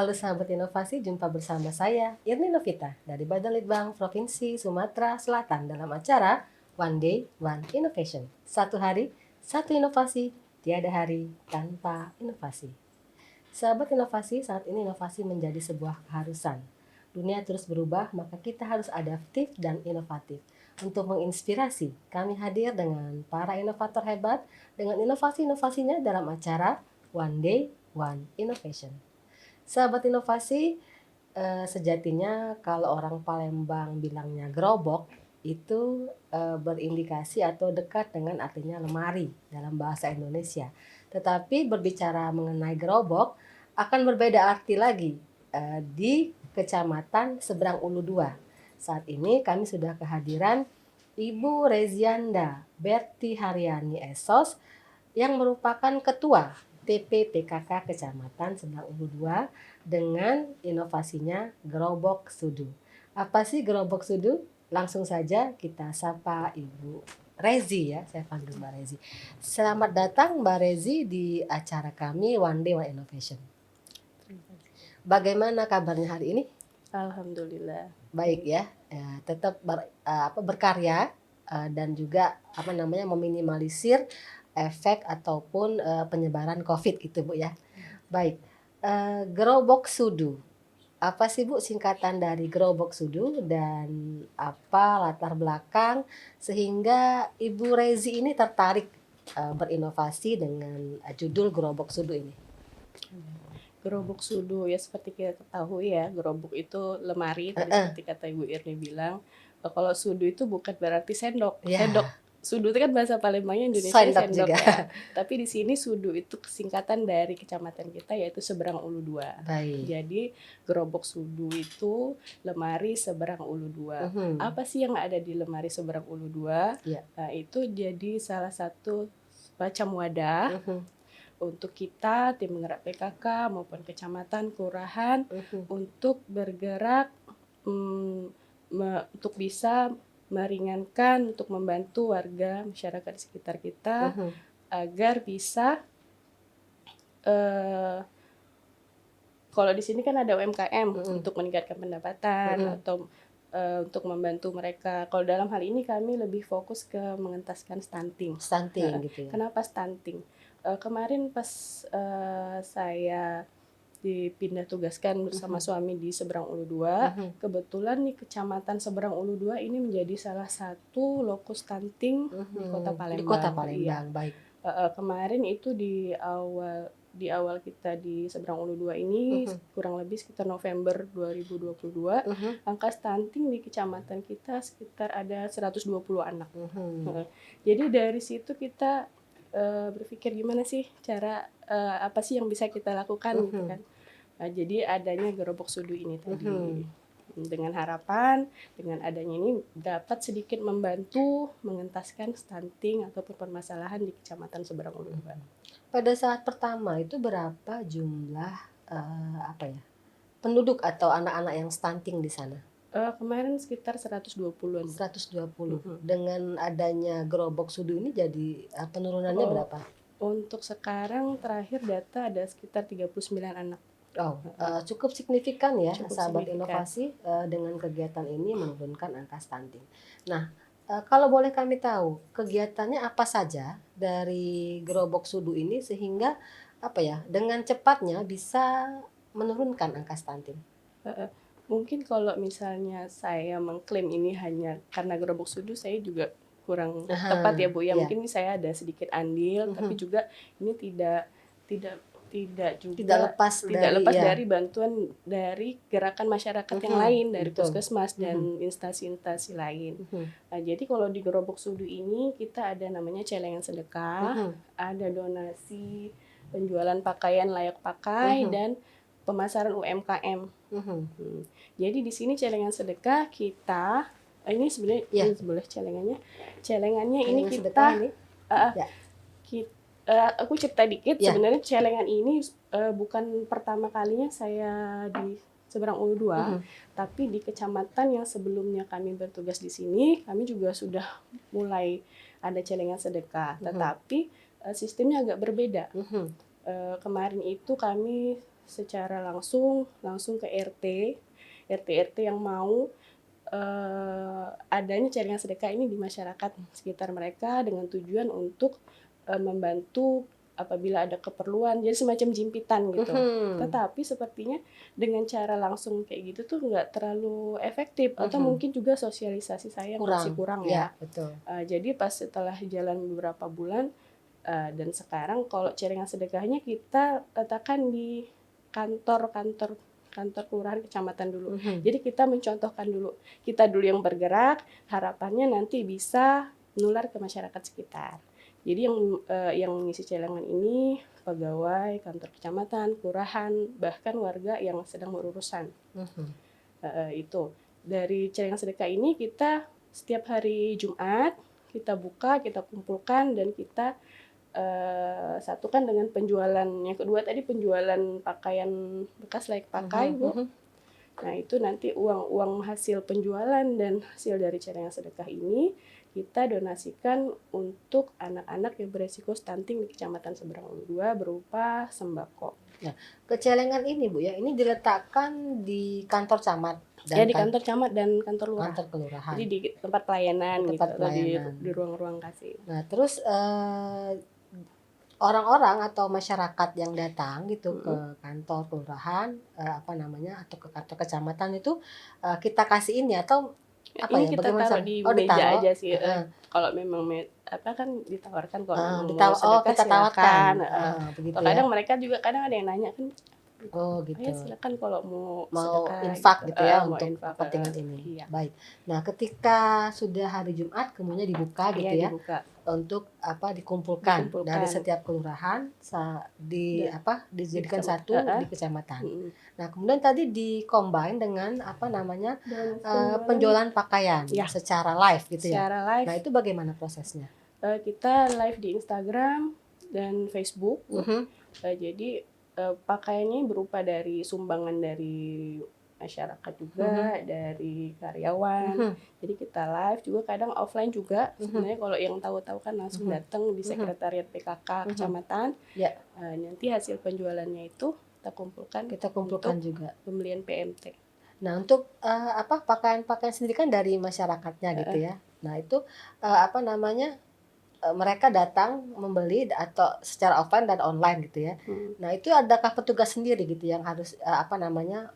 Halo sahabat inovasi, jumpa bersama saya Irni Novita dari Badan Litbang Provinsi Sumatera Selatan dalam acara One Day One Innovation. Satu hari, satu inovasi, tiada hari tanpa inovasi. Sahabat inovasi, saat ini inovasi menjadi sebuah keharusan. Dunia terus berubah, maka kita harus adaptif dan inovatif. Untuk menginspirasi, kami hadir dengan para inovator hebat dengan inovasi-inovasinya dalam acara One Day One Innovation. Sahabat inovasi, sejatinya kalau orang Palembang bilangnya gerobok, itu berindikasi atau dekat dengan artinya lemari dalam bahasa Indonesia. Tetapi berbicara mengenai gerobok akan berbeda arti lagi di Kecamatan Seberang Ulu 2. Saat ini kami sudah kehadiran Ibu Rezianda Berti Haryani Esos yang merupakan Ketua TPPKK Kecamatan Seberang Ulu 2 dengan inovasinya Gerobok Sudu. Apa sih Gerobok Sudu? Langsung saja kita sapa Ibu Rezi ya, saya panggil Mbak Rezi. Selamat datang Mbak Rezi di acara kami One Day One Innovation. Bagaimana kabarnya hari ini? Alhamdulillah. Baik ya, tetap berkarya dan juga meminimalisir efek ataupun penyebaran COVID gitu Bu ya. Baik, Gerobok Sudu. Apa sih Bu singkatan dari Gerobok Sudu dan apa latar belakang sehingga Ibu Rezi ini tertarik berinovasi dengan judul Gerobok Sudu ini? Gerobok sudu ya seperti kita ketahui ya, gerobok itu lemari tadi seperti kata Ibu Irni bilang. Kalau sudu itu bukan berarti sendok. Ya. Sendok sudu itu kan bahasa Palembangnya Indonesia Sendok sendok juga. ya. Tapi di sini sudu itu singkatan dari kecamatan kita yaitu Seberang Ulu 2. Baik. Jadi gerobok sudu itu lemari Seberang Ulu 2. Apa sih yang ada di lemari Seberang Ulu 2? Ya. Nah, itu jadi salah satu macam wadah untuk kita tim penggerak PKK maupun kecamatan, kelurahan untuk bergerak untuk bisa meringankan, untuk membantu warga masyarakat di sekitar kita agar bisa kalau di sini kan ada UMKM untuk meningkatkan pendapatan atau untuk membantu mereka. Kalau dalam hal ini kami lebih fokus ke mengentaskan stunting. Stunting gitu ya. Kenapa stunting? Kemarin pas saya dipindah tugaskan bersama suami di Seberang Ulu 2, kebetulan nih Kecamatan Seberang Ulu 2 ini menjadi salah satu lokus stunting di Kota Palembang. Di Kota Palembang, Iya. baik. Kemarin itu di awal kita di Seberang Ulu 2 ini kurang lebih sekitar November 2022, angka stunting di kecamatan kita sekitar ada 120 anak. Jadi dari situ kita berpikir gimana sih cara apa sih yang bisa kita lakukan gitu kan. Nah, jadi adanya gerobok sudu ini tadi dengan harapan dengan adanya ini dapat sedikit membantu mengentaskan stunting ataupun permasalahan di Kecamatan Seberang Ulu 2. Pada saat pertama itu berapa jumlah penduduk atau anak-anak yang stunting di sana? Kemarin sekitar 120-an. 120. Dengan adanya gerobok sudu ini jadi penurunannya berapa? Untuk sekarang terakhir data ada sekitar 39 anak. Cukup signifikan ya, Cukup sahabat signifikan. Inovasi dengan kegiatan ini menurunkan angka stunting. Nah, kalau boleh kami tahu kegiatannya apa saja dari gerobok sudu ini sehingga dengan cepatnya bisa menurunkan angka stunting. Mungkin kalau misalnya saya mengklaim ini hanya karena gerobok sudu, saya juga kurang tepat ya Bu ya. Mungkin ini saya ada sedikit andil, tapi juga ini tidak lepas dari bantuan dari gerakan masyarakat yang lain, dari puskesmas dan instansi-instansi lain. Nah, jadi kalau di gerobok sudu ini kita ada namanya celengan sedekah, ada donasi, penjualan pakaian layak pakai dan pemasaran UMKM. Jadi di sini celengan sedekah kita ini sebenarnya ini boleh celengannya ini kita aku cerita dikit. Sebenarnya celengan ini bukan pertama kalinya saya di Seberang Ulu 2, tapi di kecamatan yang sebelumnya kami bertugas di sini kami juga sudah mulai ada celengan sedekah, tetapi sistemnya agak berbeda. Kemarin itu kami secara langsung ke RT yang mau adanya jaringan sedekah ini di masyarakat sekitar mereka dengan tujuan untuk membantu apabila ada keperluan, jadi semacam jimpitan gitu. Tetapi sepertinya dengan cara langsung kayak gitu tuh nggak terlalu efektif, atau mungkin juga sosialisasi saya masih kurang ya. Betul. Jadi pas setelah jalan beberapa bulan dan sekarang kalau jaringan sedekahnya kita letakkan di kantor kelurahan kecamatan dulu. Jadi kita mencontohkan dulu, kita dulu yang bergerak, harapannya nanti bisa menular ke masyarakat sekitar. Jadi yang mengisi celengan ini pegawai kantor kecamatan, kelurahan, bahkan warga yang sedang berurusan. Itu dari celengan sedekah ini kita setiap hari Jumat kita buka, kita kumpulkan, dan kita satukan dengan penjualan. Yang kedua tadi penjualan pakaian bekas layak pakai, Bu. Nah, itu nanti uang hasil penjualan dan hasil dari celengan sedekah ini kita donasikan untuk anak-anak yang beresiko stunting di Kecamatan Seberang Ulu 2 berupa sembako. Nah, kecelengan ini Bu ya, ini diletakkan di kantor camat dan di kantor camat dan kantor lurah. Kantor kelurahan. Jadi di tempat pelayanan tempat gitu, pelayanan. di ruang-ruang kasih. Nah, terus orang-orang atau masyarakat yang datang gitu ke kantor kelurahan atau ke kantor kecamatan itu kita kasih ini atau apa ini ya? Kita taruh di meja aja sih. Kalau memang kan ditawarkan kalau mau sedekah kita tawarkan. Begitu kadang mereka juga ada yang nanya kan. Gitu. Ya silakan kalau mau sedekah, infak gitu ya untuk infak, kepentingan ini. Iya. Baik. Nah, ketika sudah hari Jumat kemudian dibuka gitu ya. Dibuka. Untuk dikumpulkan dari setiap kelurahan dijadikan satu di kecamatan. Nah, kemudian tadi di-combine dengan penjualan pakaian secara live gitu ya. Secara live. Nah, itu bagaimana prosesnya? Kita live di Instagram dan Facebook. Jadi pakaiannya berupa dari sumbangan dari masyarakat juga, dari karyawan. Jadi kita live juga, kadang offline juga. Sebenarnya kalau yang tahu-tahu kan langsung datang di sekretariat PKK kecamatan. Nanti hasil penjualannya itu kita kumpulkan untuk juga pembelian PMT. Nah, untuk pakaian-pakaian sendiri kan dari masyarakatnya gitu ya. Nah, itu mereka datang membeli atau secara offline dan online gitu ya. Nah, itu adakah petugas sendiri gitu yang harus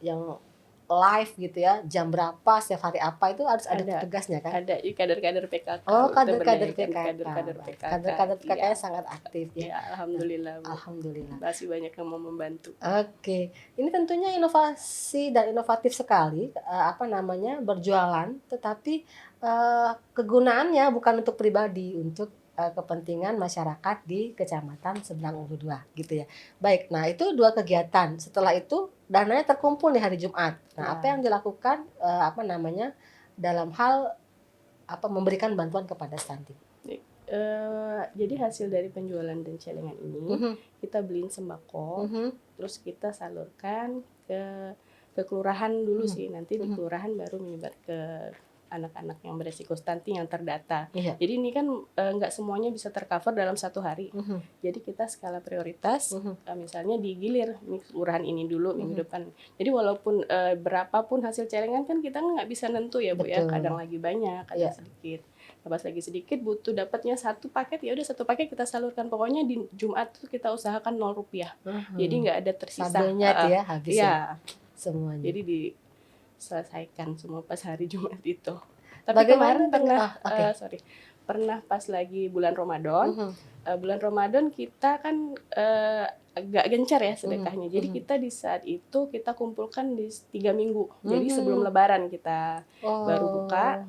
yang live gitu ya, jam berapa, setiap hari apa, itu harus ada petugasnya kan? Ada, kader-kader PKK. Kader-kader PKK. Kader-kader PKK sangat aktif ya. Alhamdulillah. Alhamdulillah. Masih banyak yang mau membantu. Oke. Ini tentunya inovasi dan inovatif sekali berjualan, tetapi kegunaannya bukan untuk pribadi, untuk kepentingan masyarakat di Kecamatan Seberang Ulu 2 gitu ya. Baik, nah itu 2 kegiatan. Setelah itu dananya terkumpul di hari Jumat. Nah, apa yang dilakukan dalam hal memberikan bantuan kepada stunting? Jadi hasil dari penjualan dan celengan ini kita beliin sembako, terus kita salurkan ke kelurahan dulu sih. Nanti di kelurahan baru menyebar ke anak-anak yang beresiko stunting yang terdata. Jadi ini kan nggak semuanya bisa tercover dalam satu hari. Jadi kita skala prioritas, misalnya digilir kelurahan ini dulu minggu depan. Jadi walaupun berapapun hasil celengan kan kita nggak bisa nentu ya Bu. Betul. Ya. Kadang lagi banyak, kadang sedikit. Pas lagi sedikit butuh dapatnya 1 paket, ya udah 1 paket kita salurkan. Pokoknya di Jumat tuh kita usahakan Rp0. Jadi nggak ada tersisa. Saldonya ya habis ya. Semuanya. Jadi diselesaikan semua pas hari Jumat itu. Tapi kemarin pernah pas lagi bulan Ramadan. Bulan Ramadan kita kan agak gencar ya sedekahnya. Jadi kita di saat itu kita kumpulkan di 3 minggu. Jadi sebelum Lebaran kita baru buka.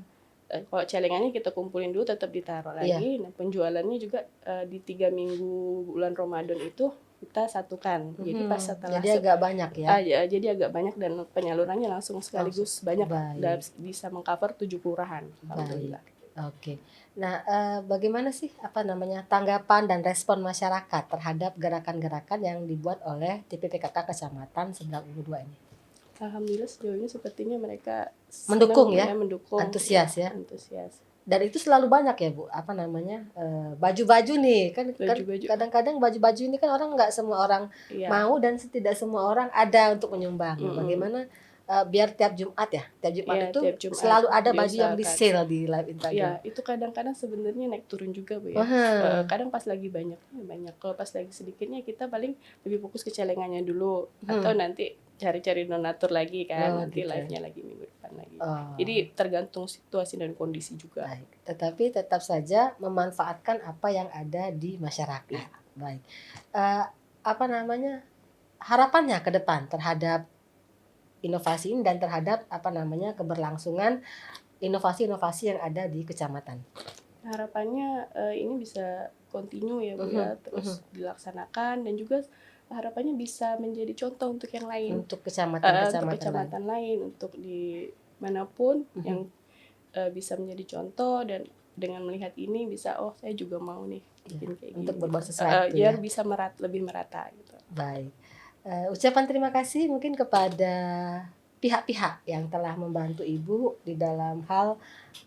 Kalau celengannya kita kumpulin dulu, tetap ditaruh lagi. Nah, penjualannya juga di 3 minggu bulan Ramadan itu kita satukan. Jadi pas setelah agak banyak ya. Jadi agak banyak dan penyalurannya langsung sekaligus banyak. Dan bisa mengcover 7 kelurahan. Alhamdulillah. Oke. Nah, bagaimana sih tanggapan dan respon masyarakat terhadap gerakan-gerakan yang dibuat oleh TPPKK Kecamatan Seberang Ulu 2 ini? Alhamdulillah sejauh ini sepertinya mereka mendukung, mendukung, antusias ya. Antusias. Dan itu selalu banyak ya Bu, apa namanya, baju-baju nih, kan Baju-baju. kadang-kadang baju-baju ini kan nggak semua orang Iya. mau dan tidak semua orang ada untuk menyumbang. Nah, Mm-mm. bagaimana, biar tiap Jumat ya, tiap Jumat Iya, itu tiap Jumat selalu ada baju yang diusahakan. di-sale di live Instagram? Ya, itu kadang-kadang sebenarnya naik turun juga Bu ya. Wah. Kadang pas lagi banyak, kalau pas lagi sedikitnya kita paling lebih fokus ke celengannya dulu, atau nanti cari-cari donatur lagi kan, Oh nanti gitu. live-nya lagi minggu depan lagi. Oh, Jadi tergantung situasi dan kondisi juga. baik. Tetapi tetap saja memanfaatkan apa yang ada di masyarakat. Baik. Eh, apa namanya, harapannya ke depan terhadap inovasi ini dan terhadap apa namanya keberlangsungan inovasi-inovasi yang ada di kecamatan. Harapannya ini bisa continue ya Bu ya, terus dilaksanakan, dan juga harapannya bisa menjadi contoh untuk yang lain, Untuk untuk kecamatan-kecamatan lain. kecamatan lain, untuk di manapun yang bisa menjadi contoh, dan dengan melihat ini bisa, oh saya juga mau nih bikin kayak gini. Untuk berbuat sesuatu Biar ya. bisa lebih merata gitu. Baik. Ucapan terima kasih mungkin kepada pihak-pihak yang telah membantu Ibu di dalam hal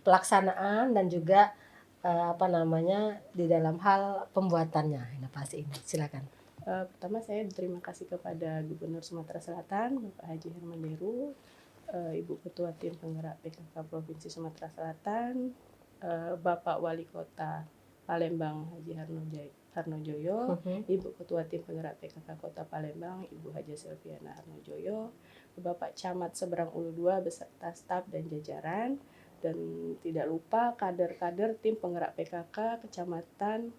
pelaksanaan dan juga apa namanya di dalam hal pembuatannya inovasi ini. Silakan. Pertama saya terima kasih kepada Gubernur Sumatera Selatan, Bapak Haji Herman Deru, Ibu Ketua Tim Penggerak PKK Provinsi Sumatera Selatan, Bapak Wali Kota Palembang Haji Harnojoyo, Ibu Ketua Tim Penggerak PKK Kota Palembang Ibu Haja Silviana Harnojoyo, Bapak Camat Seberang Ulu 2 beserta staf dan jajaran, dan tidak lupa kader-kader tim penggerak PKK Kecamatan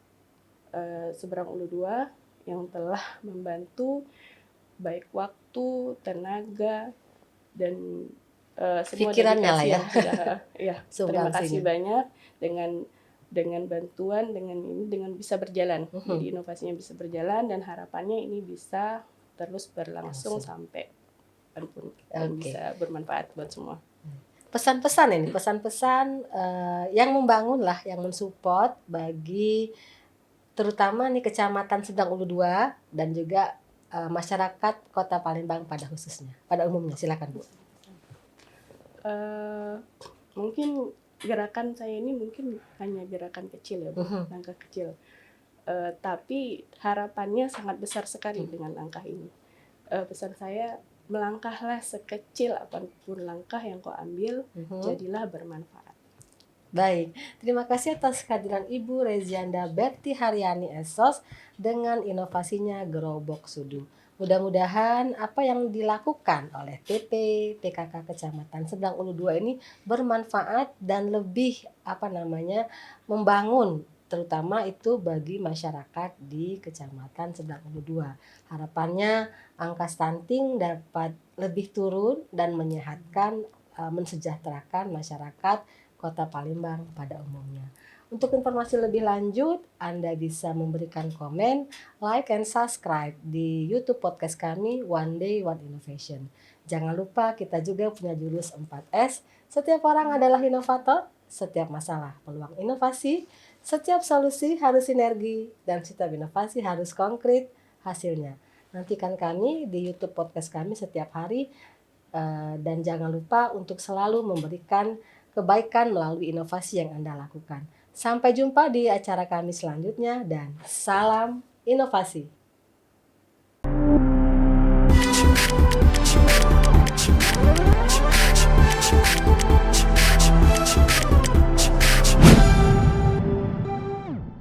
Seberang Ulu 2 yang telah membantu baik waktu, tenaga, dan semua Pikirannya lah dedikasi ya. yang sudah ya, terima kasih Sumbangsinya. banyak dengan bantuan, dengan bisa berjalan. Jadi inovasinya bisa berjalan, dan harapannya ini bisa terus berlangsung sampai kapanpun dan bisa bermanfaat buat semua. Pesan-pesan ini, pesan-pesan yang membangun lah, yang mensupport bagi terutama nih Kecamatan Sedang Ulu 2 dan juga masyarakat Kota Palembang pada khususnya, pada umumnya. Silakan Bu. Mungkin gerakan saya ini mungkin hanya gerakan kecil ya Bu, langkah kecil. Tapi harapannya sangat besar sekali dengan langkah ini. Pesan saya, melangkahlah sekecil apapun langkah yang kau ambil, jadilah bermanfaat. Baik, terima kasih atas kehadiran Ibu Rezianda Berti Haryani Esos dengan inovasinya Gerobok Sudu. Mudah-mudahan apa yang dilakukan oleh TP PKK Kecamatan Sedang Ulu 2 ini bermanfaat dan lebih apa namanya membangun, terutama itu bagi masyarakat di Kecamatan Sedang Ulu 2. Harapannya angka stunting dapat lebih turun dan menyehatkan, mensejahterakan masyarakat Kota Palembang pada umumnya. Untuk informasi lebih lanjut, Anda bisa memberikan komen, like, and subscribe di YouTube podcast kami One Day One Innovation. Jangan lupa kita juga punya jurus 4S. Setiap orang adalah inovator, setiap masalah peluang inovasi, setiap solusi harus sinergi, dan setiap inovasi harus konkret hasilnya. Nantikan kami di YouTube podcast kami setiap hari, dan jangan lupa untuk selalu memberikan kebaikan melalui inovasi yang Anda lakukan. Sampai jumpa di acara kami selanjutnya dan salam inovasi.